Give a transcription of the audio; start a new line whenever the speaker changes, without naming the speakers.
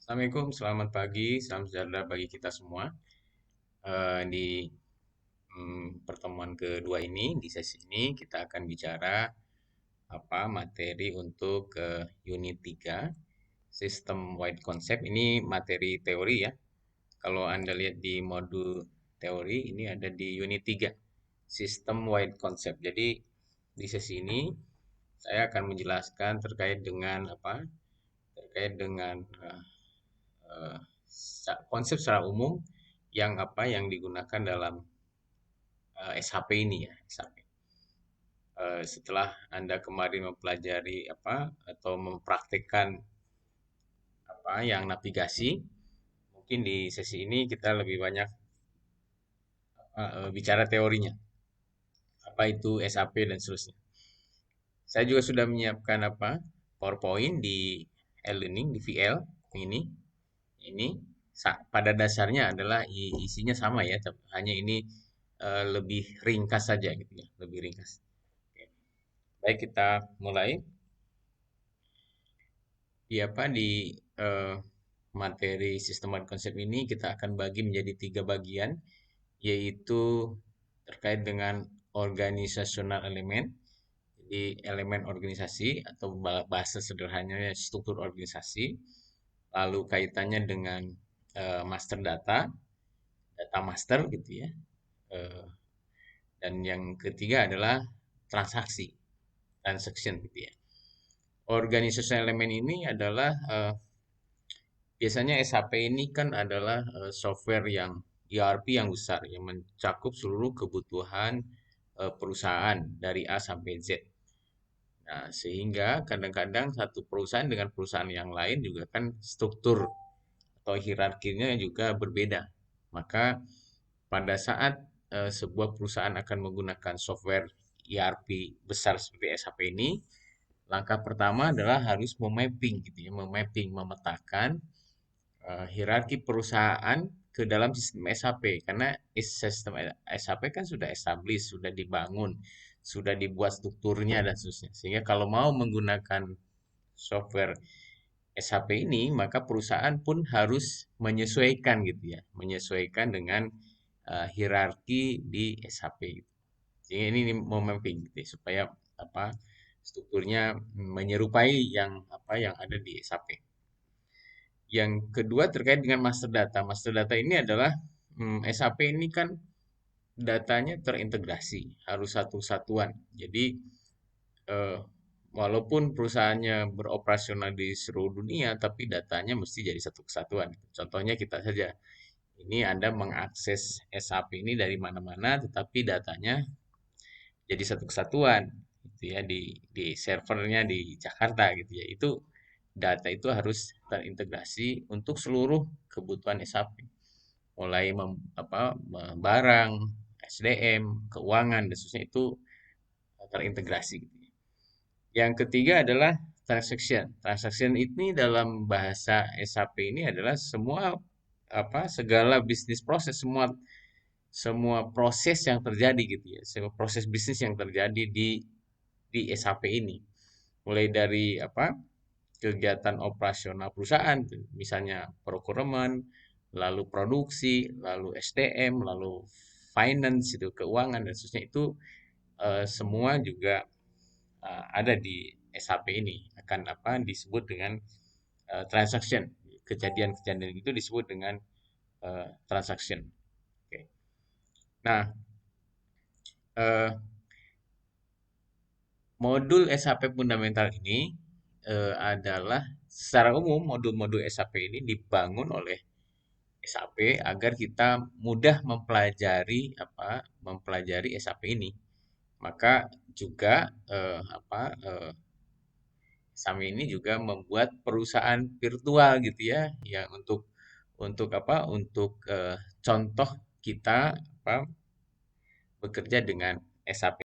Assalamualaikum, selamat pagi, salam sejahtera bagi kita semua. Di pertemuan kedua ini, di sesi ini kita akan bicara materi untuk unit 3, System Wide Concept. Ini materi teori ya. Kalau Anda lihat di modul teori, ini ada di unit 3, System Wide Concept. Jadi di sesi ini saya akan menjelaskan terkait dengan terkait dengan eh, konsep secara umum yang digunakan dalam SHP ini ya, SHP. Setelah Anda kemarin mempelajari atau mempraktikkan yang navigasi, mungkin di sesi ini kita lebih banyak bicara teorinya, apa itu SHP dan seterusnya. Saya juga sudah menyiapkan PowerPoint di e-learning di VL ini. Ini pada dasarnya adalah isinya sama ya, hanya ini lebih ringkas saja gitu ya, lebih ringkas. Oke. Baik, kita mulai. Di eh, materi sistematik konsep ini kita akan bagi menjadi 3 bagian, yaitu terkait dengan organisasional elemen. Jadi elemen organisasi atau bahasa sederhananya struktur organisasi, lalu kaitannya dengan master data, data master gitu ya. Eh, dan yang ketiga adalah transaksi, transaction gitu ya. Organisasi elemen ini adalah biasanya SAP ini kan adalah software yang ERP yang besar yang mencakup seluruh kebutuhan perusahaan dari A sampai Z. Nah, sehingga kadang-kadang satu perusahaan dengan perusahaan yang lain juga kan struktur atau hierarkinya juga berbeda. Maka pada saat sebuah perusahaan akan menggunakan software ERP besar seperti SAP ini, langkah pertama adalah harus memapping gitu ya, memetakan hierarki perusahaan ke dalam sistem SAP karena sistem SAP kan sudah established, sudah dibangun, sudah dibuat strukturnya dan seterusnya. Sehingga kalau mau menggunakan software SAP ini, maka perusahaan pun harus menyesuaikan gitu ya, menyesuaikan dengan hierarki di SAP gitu. Jadi ini memapping gitu ya, supaya apa strukturnya menyerupai yang ada di SAP. Yang kedua terkait dengan master data. Master data ini adalah SAP ini kan datanya terintegrasi, harus satu satuan. Jadi eh, walaupun perusahaannya beroperasional di seluruh dunia, tapi datanya mesti jadi satu kesatuan. Contohnya kita saja. Ini Anda mengakses SAP ini dari mana-mana, tetapi datanya jadi satu kesatuan gitu ya di servernya di Jakarta gitu ya. Itu data itu harus terintegrasi untuk seluruh kebutuhan SAP. Mulai barang, SDM, keuangan dan seterusnya itu terintegrasi gitu ya. Yang ketiga adalah transaction. Transaction ini dalam bahasa SAP ini adalah segala bisnis proses, semua semua proses yang terjadi gitu ya, semua proses bisnis yang terjadi di SAP ini. Mulai dari kegiatan operasional perusahaan, misalnya procurement, lalu produksi, lalu SDM, lalu finance itu keuangan dan seterusnya itu semua juga ada di SAP ini akan disebut dengan transaction. Kejadian-kejadian itu disebut dengan transaction. Oke. Nah, eh, modul SAP fundamental ini adalah secara umum modul-modul SAP ini dibangun oleh SAP agar kita mudah mempelajari SAP ini. Maka juga SAP ini juga membuat perusahaan virtual gitu ya, yang untuk contoh kita bekerja dengan SAP.